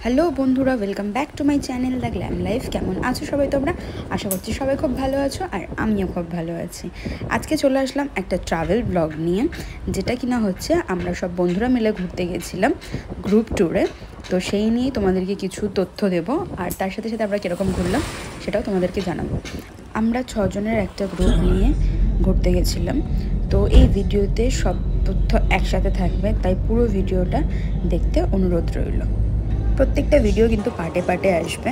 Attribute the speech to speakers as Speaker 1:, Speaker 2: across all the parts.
Speaker 1: Hello বন্ধুরা, welcome back to my channel the glam life. কেমন আছো সবাই তোমরা? আশা করছি সবাই খুব ভালো আছো, আর আমিও খুব ভালো আছি। আজকে চলে আসলাম একটা ট্রাভেল ব্লগ নিয়ে, যেটা কিনা হচ্ছে আমরা সব বন্ধুরা মিলে ঘুরতে গেছিলাম গ্রুপ ট্যুরে। তো সেই নিয়েই তোমাদেরকে কিছু তথ্য দেবো, আর তার সাথে সাথে আমরা কীরকম ঘুরলাম সেটাও তোমাদেরকে জানাবো। আমরা 6 জনের একটা গ্রুপ নিয়ে ঘুরতে গেছিলাম। তো এই ভিডিওতে সব তথ্য একসাথে থাকবে, তাই পুরো ভিডিওটা দেখতে অনুরোধ রইল। প্রত্যেকটা ভিডিও কিন্তু পার্টে পার্টে আসবে,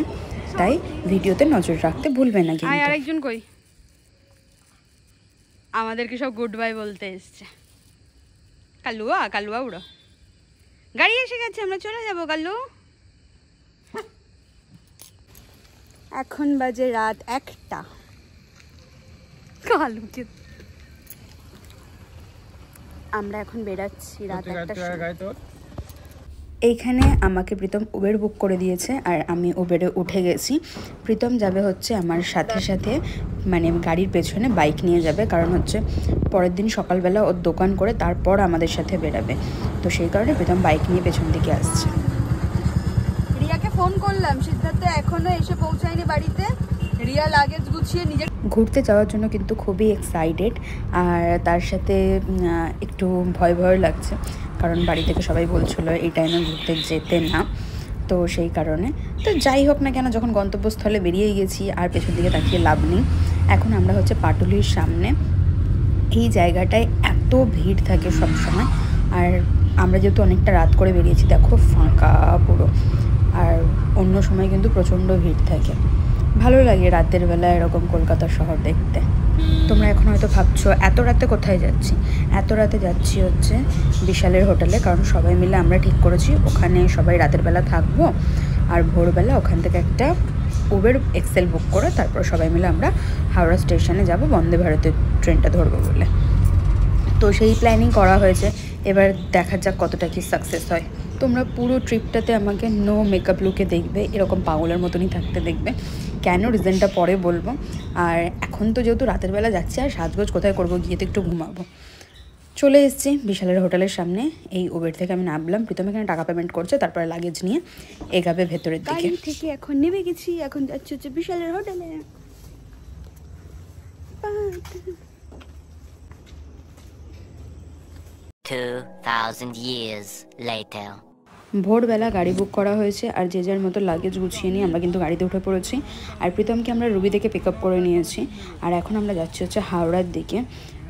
Speaker 1: তাই ভিডিওতে নজর রাখতে ভুলবে না। কিন্তু
Speaker 2: আরেকজন কই? আমাদেরকে সব গুড বাই বলতে এসছে। কালুয়া উড়ো, গাড়ি এসে গেছে, আমরা চলে যাবো কালু। এখন বাজে রাত 1টা। কালুকে আমরা এখন বেরাচ্ছি রাত 1টা।
Speaker 1: এইখানে আমাকে প্রীতম উবের বুক করে দিয়েছে, আর আমি উবেরে উঠে গেছি। প্রীতম যাবে হচ্ছে আমার সাথে সাথে, মানে গাড়ির পেছনে বাইক নিয়ে যাবে, কারণ হচ্ছে পরের দিন সকালবেলা ওর দোকান করে তারপর আমাদের সাথে বেরাবে। তো সেই কারণে প্রীতম বাইক নিয়ে পেছন দিকে আসছে।
Speaker 2: রিয়াকে ফোন করলাম, সিদ্ধার্থ এখনো এসে পৌঁছায়নি বাড়িতে। রিয়া লাগেজ গুছিয়ে নিজে
Speaker 1: ঘুরতে যাওয়ার জন্য কিন্তু খুবই এক্সাইটেড, আর তার সাথে একটু ভয় ভয় লাগছে, কারণ বাড়ি থেকে সবাই বলছিল এই টাইমে ঘুরতে যেতে না। তো সেই কারণে তো যাই হোক না কেন, যখন গন্তব্যস্থলে বেরিয়ে গেছি আর পেছন দিকে তাকিয়ে লাভ নেই। এখন আমরা হচ্ছে পাটুলির সামনে। এই জায়গাটায় এত ভিড় থাকে সব সময়, আর আমরা যেহেতু অনেকটা রাত করে বেরিয়েছি, দেখো ফাঁকা পুরো। আর অন্য সময় কিন্তু প্রচণ্ড ভিড় থাকে। ভালো লাগে রাতের বেলা এরকম কলকাতা শহর দেখতে। তোমরা এখন হয়তো ভাবছো এত রাতে কোথায় যাচ্ছি। এত রাতে যাচ্ছি হচ্ছে বিশালের হোটেলে, কারণ সবাই মিলে আমরা ঠিক করেছি ওখানে সবাই রাতের বেলা থাকবো, আর ভোরবেলা ওখান থেকে একটা উবের এক্সেল বুক করে তারপর সবাই মিলে আমরা হাওড়া স্টেশনে যাব বন্দে ভারতের ট্রেনটা ধরবো বলে। তো সেই প্ল্যানিং করা হয়েছে, এবার দেখা যাক কতটা কি সাকসেস হয়। তোমরা পুরো ট্রিপটাতে আমাকে নো মেকআপ লুকে দেখবে, এরকম পাগলের মতনই থাকতে দেখবে। কেন, রিজনটা পরে বলবো। আর এখন তো যেহেতু রাতের বেলা যাচ্ছি, আর সাজগোজ কোথায় করবো, গিয়ে তো একটু ঘুমাবো। চলে এসেছি বিশালের হোটেলের সামনে। এই উবের থেকে আমি নামলাম, প্রথমে এখানে টাকা পেমেন্ট করছে, তারপরে লাগেজ নিয়ে এগাবে ভেতরের দিকে।
Speaker 2: থেকে এখন নেমে গেছি, এখন যাচ্ছি হচ্ছে বিশালের হোটেলে।
Speaker 3: 2000 years later.
Speaker 1: ভোরবেলা গাড়ি বুক করা হয়েছে, আর যে যার মতো লাগেজ গুছিয়ে নিয়ে আমরা কিন্তু গাড়িতে উঠে পড়েছি। আর প্রীতমকে আমরা রুবি থেকে পিক আপ করে নিয়েছি, আর এখন আমরা যাচ্ছি হচ্ছে হাওড়ার দিকে।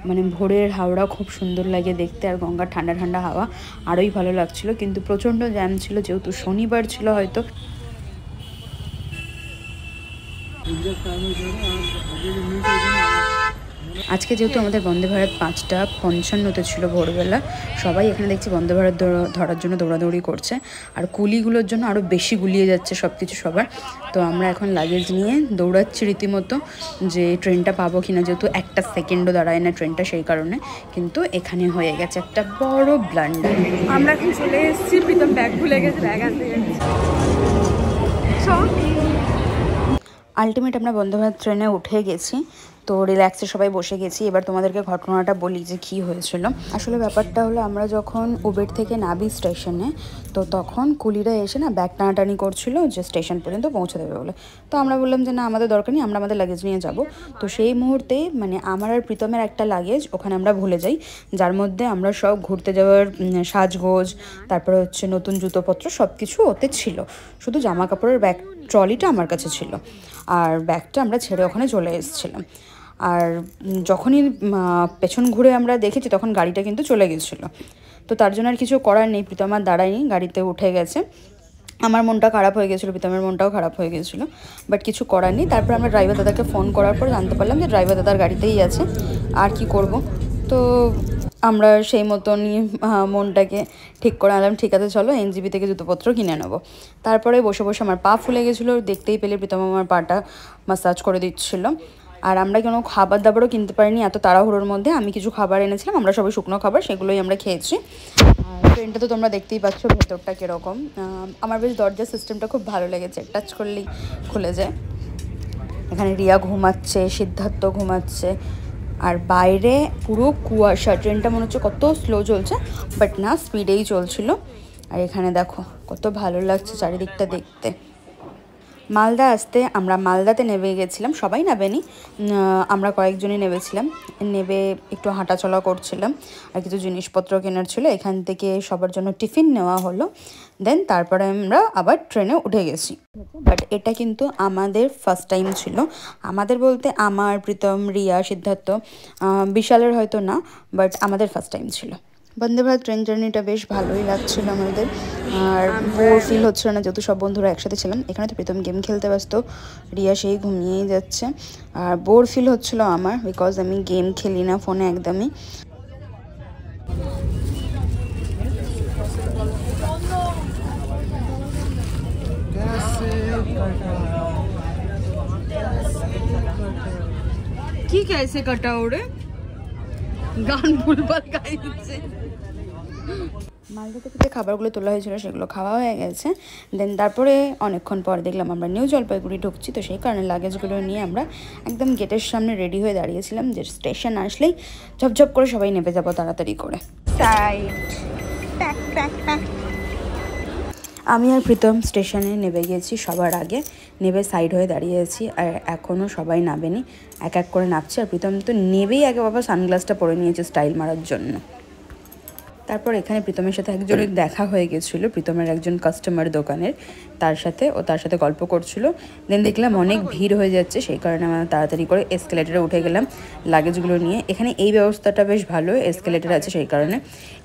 Speaker 1: মানে ভোরের হাওড়া খুব সুন্দর লাগে দেখতে, আর গঙ্গার ঠান্ডা ঠান্ডা হাওয়া আরোই ভালো লাগছিল। কিন্তু প্রচণ্ড জ্যাম ছিল, যেহেতু শনিবার ছিল হয়তো। আজকে যেহেতু আমাদের বন্দে ভারত 5:55 ছিল ভোরবেলা, সবাই এখানে দেখছি বন্দে ভারত ধরার জন্য দৌড়াদৌড়ি করছে, আর কুলিগুলোর জন্য আরও বেশি গুলিয়ে যাচ্ছে সব কিছু সবার। তো আমরা এখন লাগেজ নিয়ে দৌড়াচ্ছি রীতিমতো, যে ট্রেনটা পাবো কিনা, যেহেতু একটা সেকেন্ডও দাঁড়ায় না ট্রেনটা, সেই কারণে। কিন্তু এখানে হয়ে গেছে একটা বড় ব্লান্ডার।
Speaker 2: আমরা এখন চলে এসেছি, প্রীতম ব্যাগ ভুলে গেছে, ব্যাগ আনতে গেছে।
Speaker 1: আলটিমেট আমরা বন্দে ভারত ট্রেনে উঠে গেছি, তো রিল্যাক্সে সবাই বসে গেছি। এবার তোমাদেরকে ঘটনাটা বলি যে কী হয়েছিল। আসলে ব্যাপারটা হলো, আমরা যখন উবের থেকে নামি স্টেশনে, তো তখন কুলিরা এসে না ব্যাগ টানাটানি করছিল যে স্টেশন পর্যন্ত পৌঁছে দেবে বলে। তো আমরা বললাম যে না, আমাদের দরকার নেই, আমরা আমাদের লাগেজ নিয়ে যাব। তো সেই মুহূর্তে মানে আমার আর প্রীতমের একটা লাগেজ ওখানে আমরা ভুলে যাই, যার মধ্যে আমরা সব ঘুরতে যাওয়ার সাজগোজ, তারপরে হচ্ছে নতুন জুতোপত্র সব কিছু ওতে ছিল। শুধু জামা কাপড়ের ব্যাগ ট্রলিটা আমার কাছে ছিল, আর ব্যাগটা আমরা ছেড়ে ওখানে চলে এসেছিলাম। আর যখনই পেছন ঘুরে আমরা দেখেছি, তখন গাড়িটা কিন্তু চলে গেছিলো। তো তার জন্য আর কিছু করার নেই, প্রীতম আর দাঁড়ায়নি, গাড়িতে উঠে গেছে। আমার মনটা খারাপ হয়ে গেছিলো, প্রীতমের মনটাও খারাপ হয়ে গেছিলো, বাট কিছু করার নেই। তারপর আমরা ড্রাইভার দাদাকে ফোন করার পর জানতে পারলাম যে ড্রাইভার দাদার গাড়িতেই আছে, আর কি করব। তো আমরা সেই মতনই মনটাকে ঠিক করে আনলাম, ঠিক আছে চলো এনজিবি থেকে জুতোপত্র কিনে নেবো। তারপরে বসে বসে আমার পা ফুলে গেছিলো, দেখতেই পেলে প্রীতম আমার পাটা মাসাজ করে দিচ্ছিলো। আর আমরা কোনো খাবার দাবারও কিনতে পারিনি এত তাড়াহুড়োর মধ্যে। আমি কিছু খাবার এনেছিলাম, আমরা সবাই শুকনো খাবার, সেগুলোই আমরা খেয়েছি। আর ট্রেনটা তো তোমরা দেখতেই পাচ্ছ ভেতরটা কীরকম। আমার বেশ দরজার সিস্টেমটা খুব ভালো লেগেছে, টাচ করলেই খুলে যায়। এখানে রিয়া ঘুমাচ্ছে, সিদ্ধার্থ ঘুমাচ্ছে, আর বাইরে পুরো কুয়াশা। ট্রেনটা মনে হচ্ছে কত স্লো চলছে, বাট না, স্পিডেই চলছিল। আর এখানে দেখো কত ভালো লাগছে চারিদিকটা দেখতে। মালদা আসতে আমরা মালদাতে নেমে গেছিলাম, সবাই নামেনি, আমরা কয়েকজনই নেমেছিলাম। নেবে একটু হাঁটাচলা করছিলাম আর কিছু জিনিসপত্র কেনার ছিল, এখান থেকে সবার জন্য টিফিন নেওয়া হলো। দেন তারপরে আমরা আবার ট্রেনে উঠে গেছি। বাট এটা কিন্তু আমাদের ফার্স্ট টাইম ছিল, আমাদের বলতে আমার, প্রীতম, রিয়া, সিদ্ধার্থ, বিশালের হয়তো না, বাট আমাদের ফার্স্ট টাইম ছিল। বন্দে ভারত ট্রেন জার্নিটা বেশ ভালোই লাগছিল আমাদের, আর বোর ফিল হচ্ছিল না যেহেতু সব বন্ধুরা একসাথে ছিলাম। এখানে তো প্রীতম গেম খেলতে ব্যস্ত, রিয়া সেই ঘুমিয়েই যাচ্ছে। আর বোর ফিল হচ্ছিল আমার, বিকজ আমি গেম খেলি না ফোনে একদমই।
Speaker 2: কি कैसे कटा ওরে গান ভুলভাল গাই দিচ্ছে।
Speaker 1: মালদা থেকে যে খাবারগুলো তোলা হয়েছিল সেগুলো খাওয়া হয়ে গেছে। দেন তারপরে অনেকক্ষণ পর দেখলাম আমরা নিউ জলপাইগুড়ি ঢুকছি, তো সেই কারণে লাগেজগুলো নিয়ে আমরা একদম গেটের সামনে রেডি হয়ে দাঁড়িয়েছিলাম যে স্টেশন আসলেই ঝপঝপ করে সবাই নেমে যাবো তাড়াতাড়ি করে। আমি আর প্রীতম স্টেশনে নেমে গিয়েছি সবার আগে, নেমে সাইড হয়ে দাঁড়িয়েছি, আর এখনও সবাই নামেনি, এক এক করে নামছে। আর প্রীতম তো নেবেই আগে বাবা সানগ্লাসটা পরে নিয়েছে স্টাইল মারার জন্য। তারপর এখানে প্রীতমের সাথে একজনের দেখা হয়ে গেছিলো, প্রীতমের একজন কাস্টমার দোকানের, তার সাথে গল্প করছিল। দেন দেখলাম অনেক ভিড় হয়ে যাচ্ছে, সেই কারণে আমরা তাড়াতাড়ি করে এসকেলেটারে উঠে গেলাম লাগেজগুলো নিয়ে। এখানে এই ব্যবস্থাটা বেশ ভালো, এসকেলেটার আছে সেই কারণে।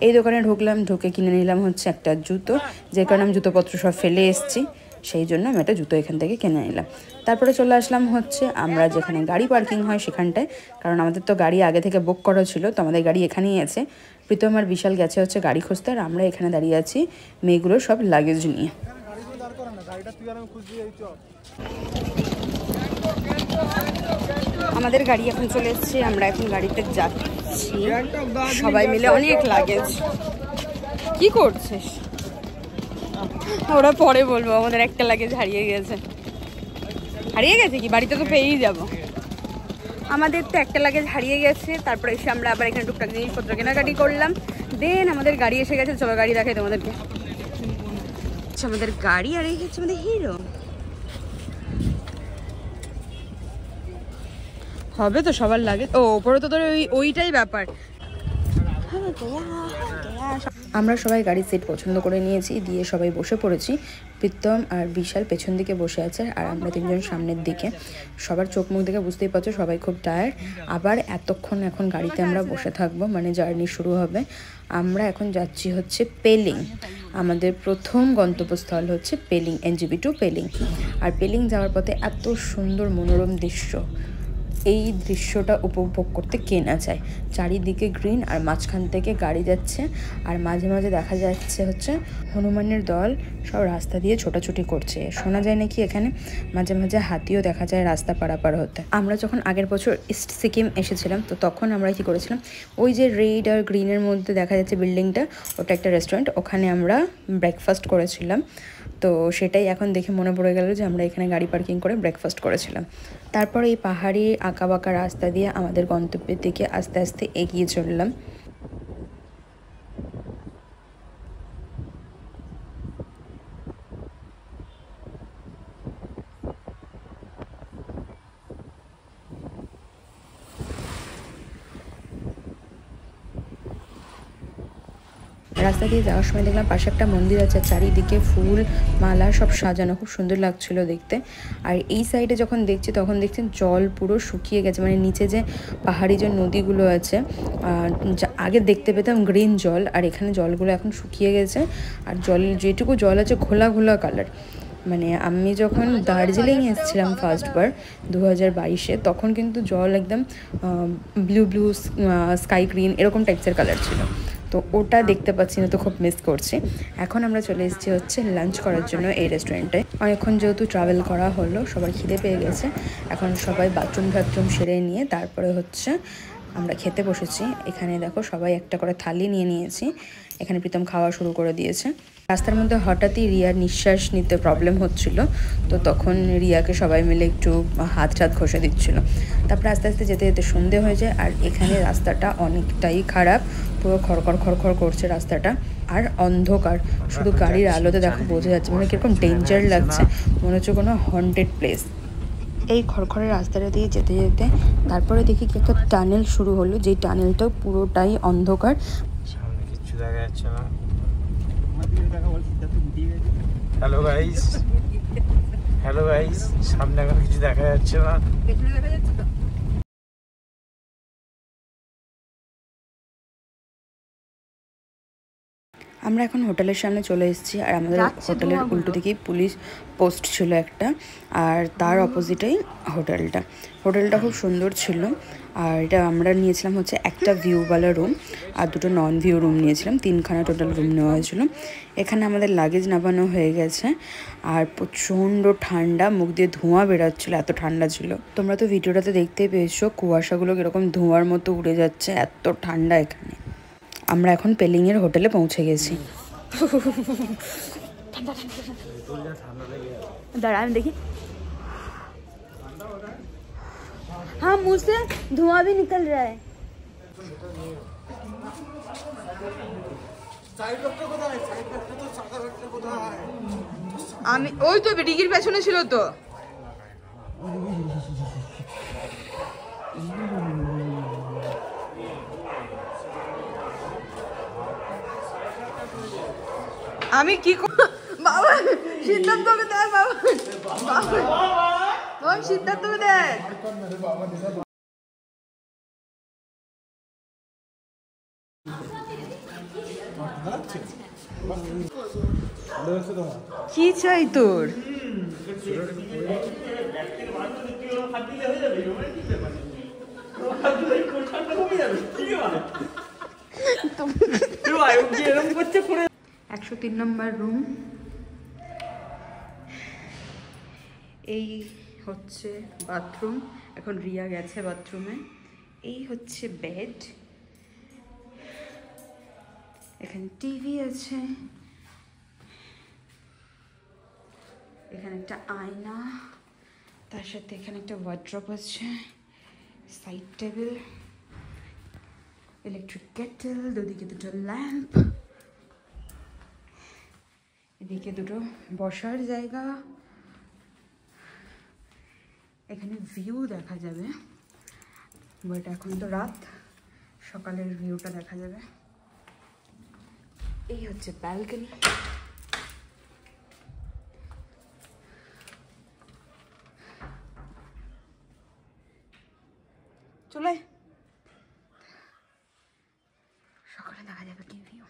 Speaker 1: এই দোকানে ঢুকলাম, ঢুকে কিনে নিলাম হচ্ছে একটা জুতো, যে কারণে আমি জুতোপত্র সব ফেলে এসেছি, সেই জন্য আমি একটা জুতো এখান থেকে কিনে নিলাম। তারপরে চলে আসলাম হচ্ছে আমরা যেখানে গাড়ি পার্কিং হয় সেখানটায়, কারণ আমাদের তো গাড়ি আগে থেকে বুক করা ছিল, তো আমাদের গাড়ি এখানেই আছে। প্রীতম আর বিশাল গেছে হচ্ছে গাড়ি খুঁজতে, আর আমরা এখানে দাঁড়িয়ে আছি মেয়েগুলো সব লাগেজ নিয়ে।
Speaker 2: আমাদের গাড়ি এখন চলে এসেছে, আমরা এখন গাড়িতে যাচ্ছি সবাই মিলে, অনেক লাগেজ। কি করছিস? ওরা পরে বলবো, আমাদের একটা লাগেজ হারিয়ে গেছে। হারিয়ে গেছে কি? বাড়িতে তো পেয়েই যাবো। আমাদের তো একটা লাগেজ হারিয়ে গেছে, তারপরে এসে আমরা আবার এখানে টুকটাক জিনিসপত্র কেনাকাটি করলাম। দেন আমাদের গাড়ি এসে গেছে, চলো গাড়ি দেখাই তোমাদেরকে। আচ্ছা আমাদের গাড়ি, আর এই হচ্ছে আমাদের হিরো। হবে তো সবার লাগে। ও ওপরে তো তোর ওইটাই ব্যাপার।
Speaker 1: আমরা সবাই গাড়ির সিট পছন্দ করে নিয়েছি, দিয়ে সবাই বসে পড়েছি। প্রীতম আর বিশাল পেছন দিকে বসে আছে, আর আমরা তিনজন সামনের দিকে। সবার চোখ মুখ দেখে বুঝতেই পারছো সবাই খুব টায়ার্ড। আবার এতক্ষণ এখন গাড়িতে আমরা বসে থাকবো, মানে জার্নি শুরু হবে। আমরা এখন যাচ্ছি হচ্ছে পেলিং, আমাদের প্রথম গন্তব্যস্থল হচ্ছে পেলিং, NGP টু পেলিং। আর পেলিং যাওয়ার পথে এত সুন্দর মনোরম দৃশ্য, এই দৃশ্যটা উপভোগ করতে কে না চায়। চারিদিকে গ্রিন, আর মাঝখান থেকে গাড়ি যাচ্ছে, আর মাঝে মাঝে দেখা যাচ্ছে হচ্ছে হনুমানের দল সব রাস্তা দিয়ে ছোটাছুটি করছে। শোনা যায় নাকি এখানে মাঝে মাঝে হাতিও দেখা যায় রাস্তা পারাপার হতে। আমরা যখন আগের বছর ইস্ট সিকিম এসেছিলাম, তো তখন আমরা কি করেছিলাম, ওই যে রেড আর গ্রিনের মধ্যে দেখা যাচ্ছে বিল্ডিংটা, ওটা একটা রেস্টুরেন্ট, ওখানে আমরা ব্রেকফাস্ট করেছিলাম। তো সেটাই এখন দেখে মনে পড়ে গেল যে আমরা এখানে গাড়ি পার্কিং করে ব্রেকফাস্ট করেছিলাম। তারপর এই পাহাড়ি আঁকাবাঁকা রাস্তা দিয়ে আমাদের গন্তব্যের দিকে আস্তে আস্তে এগিয়ে চললাম। রাস্তা দিয়ে যাওয়ার সময় দেখলাম পাশে একটা মন্দির আছে, চারিদিকে ফুল মালা সব সাজানো, খুব সুন্দর লাগছিল দেখতে। আর এই সাইডে যখন দেখছি তখন দেখছেন জল পুরো শুকিয়ে গেছে, মানে নিচে যে পাহাড়ি যে নদীগুলো আছে, আগে দেখতে পেতাম গ্রিন জল, আর এখানে জলগুলো এখন শুকিয়ে গেছে। আর যেটুকু জল আছে ঘোলা ঘোলা কালার। মানে আমি যখন দার্জিলিং এসেছিলাম ফার্স্টবার 2022-এ, তখন কিন্তু জল একদম ব্লু স্কাই গ্রিন এরকম টাইপসের কালার ছিল, তো ওটা দেখতে পাচ্ছি না, তো খুব মিস করছি। এখন আমরা চলে এসেছি হচ্ছে লাঞ্চ করার জন্য এই রেস্টুরেন্টে। অনেকক্ষণ যেহেতু ট্রাভেল করা হলো, সবার খিদে পেয়ে গেছে, এখন সবাই বাথরুম সেরে নিয়ে তারপরে হচ্ছে আমরা খেতে বসেছি। এখানে দেখো সবাই একটা করে থালি নিয়ে নিয়েছি, এখানে প্রীতম খাওয়া শুরু করে দিয়েছে। রাস্তার মধ্যে হঠাৎই রিয়ার নিঃশ্বাস নিতে প্রবলেম হচ্ছিল, তো তখন রিয়াকে সবাই মিলে একটু হাত ঘষে দিচ্ছিল। তারপরে আস্তে আস্তে যেতে যেতে সন্ধে হয়ে যায়, আর এখানে রাস্তাটা অনেকটাই খারাপ, পুরো খড়খড় করছে রাস্তাটা, আর অন্ধকার, শুধু গাড়ির আলোতে দেখো বোঝা যাচ্ছে, মানে কিরকম ডেঞ্জার লাগছে, মনে হচ্ছে কোনো হন্টেড প্লেস। এই খড়খড়ের রাস্তাটা দিয়ে যেতে যেতে তারপরে দেখি কি একটা টানেল শুরু হলো, যেই টানেলটা পুরোটাই অন্ধকার,
Speaker 4: সামনে কিছু দেখা যাচ্ছে না। হ্যালো গাইস, হ্যালো গাইস, সামনে এখন কিছু দেখা যাচ্ছে না।
Speaker 1: আমরা এখন হোটেলের সামনে চলে এসেছি, আর আমাদের হোটেলের উল্টো দিকেই পুলিশ পোস্ট ছিল একটা, আর তার অপোজিটেই হোটেলটা খুব সুন্দর ছিল। আর এটা আমরা নিয়েছিলাম হচ্ছে একটা ভিউওয়ালা রুম আর দুটো নন ভিউ রুম নিয়েছিলাম, 3খানা টোটাল রুম নেওয়া হয়েছিল। এখানে আমাদের লাগেজ নামানো হয়ে গেছে, আর প্রচণ্ড ঠান্ডা, মুখ দিয়ে ধোঁয়া বেরোচ্ছিলো, এত ঠান্ডা ছিল। তোমরা তো ভিডিওটাতে দেখতেই পেয়েছো কুয়াশাগুলো কীরকম ধোঁয়ার মতো উড়ে যাচ্ছে, এত ঠান্ডা এখানে। আমরা এখন পেলিংয়ের হোটেলে পৌঁছে গেছি।
Speaker 2: दाঁড়া আমি দেখি। हाँ मुंह से धुआं भी निकल रहा है। আমি ওই তো ডিগির পেছনে ছিল তো। আমি কি বাবা সিদ্ধার্থকে দেখ, বাবা সিদ্ধার্থকে দেখ। কি চাই তোর? এরকম করছে 103 নম্বর রুম। এই হচ্ছে বাথরুম, এখন রিয়া গেছে বাথরুমে। এই হচ্ছে বেড, এখানে টিভি আছে, এখানে একটা আয়না, তার সাথে এখানে একটা ওয়ার্ড্রপ আছে, সাইড টেবিল, ইলেকট্রিক কেটেল, দুদিকে দুটো ল্যাম্প, এদিকে দুটো বসার জায়গা, এখানে ভিউ দেখা যাবে, বাট এখন তো রাত, সকালের ভিউটা দেখা যাবে। এই হচ্ছে ব্যালকনি, চলে সকালে দেখা যাবে কি ভিউ।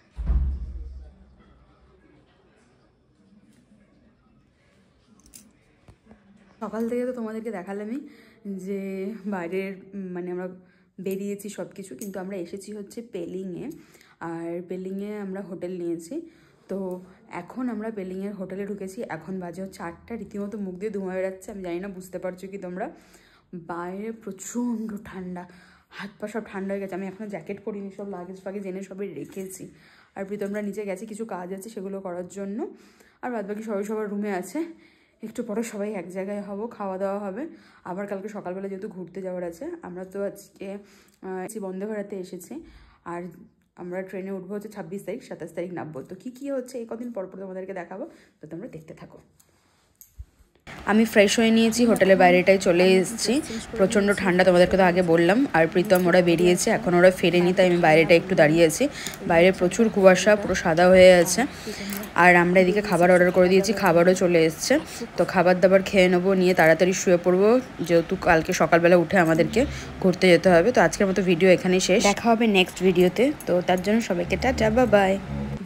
Speaker 2: সকাল থেকে তো তোমাদেরকে দেখালামই যে বাইরের মানে আমরা বেরিয়েছি সব কিছু, কিন্তু আমরা এসেছি হচ্ছে পেলিংয়ে, আর পেলিংয়ে আমরা হোটেল নিয়েছি। তো এখন আমরা পেলিংয়ের হোটেলে ঢুকেছি, এখন বাজে হচ্ছে 8টা, রীতিমতো মুখ দিয়ে ধোঁয়া বেরাচ্ছে, আমি জানি না বুঝতে পারছো কি তোমরা। বাইরে প্রচণ্ড ঠান্ডা, হাত পা সব ঠান্ডা হয়ে গেছে। আমি এখনও জ্যাকেট পরিনি, সব লাগেজ ফাগেজ এনে সবই রেখেছি। আর প্রীতমরা নিচে গেছি, কিছু কাজ আছে সেগুলো করার জন্য, আর বাদবাকি সবাই সবার রুমে আছে। একটু পরে সবাই এক জায়গায় হব, খাওয়া দাওয়া হবে, আবার কালকে সকালবেলা যেহেতু ঘুরতে যাওয়ার আছে। আমরা তো আজকে বন্দে ভারতে এসেছি, আর আমরা ট্রেনে উঠবো হচ্ছে 26 তারিখ, 27 তারিখ নামবো। তো কী হচ্ছে এই কদিন পর তোমাদেরকে দেখাবো, তো তোমরা দেখতে থাকো। আমি ফ্রেশ হয়ে নিয়েছি, হোটেলের বাইরেটাই চলে এসেছি, প্রচণ্ড ঠান্ডা তোমাদেরকে তো আগে বললাম। আর প্রীতম ওরা বেরিয়েছে, এখন ওরা ফেরেনি, তাই আমি বাইরেটা একটু দাঁড়িয়ে আছি। বাইরে প্রচুর কুয়াশা, পুরো সাদা হয়ে আছে। আর আমরা এদিকে খাবার অর্ডার করে দিয়েছি, খাবারও চলে এসছে। তো খাবার দাবার খেয়ে নেবো, নিয়ে তাড়াতাড়ি শুয়ে পড়বো, যেহেতু কালকে সকালবেলা উঠে আমাদেরকে ঘুরতে যেতে হবে। তো আজকের মতো ভিডিও এখানেই শেষ, দেখা হবে নেক্সট ভিডিওতে। তো তার জন্য সবাইকে টাটা, বাই বাই।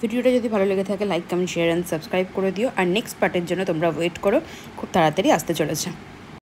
Speaker 2: ভিডিওটা যদি ভালো লেগে থাকে like, comment, share and subscribe করে দিও। আর নেক্সট পার্টের জন্য তোমরা ওয়েট করো, খুব তাড়াতাড়ি আসতে চলেছে।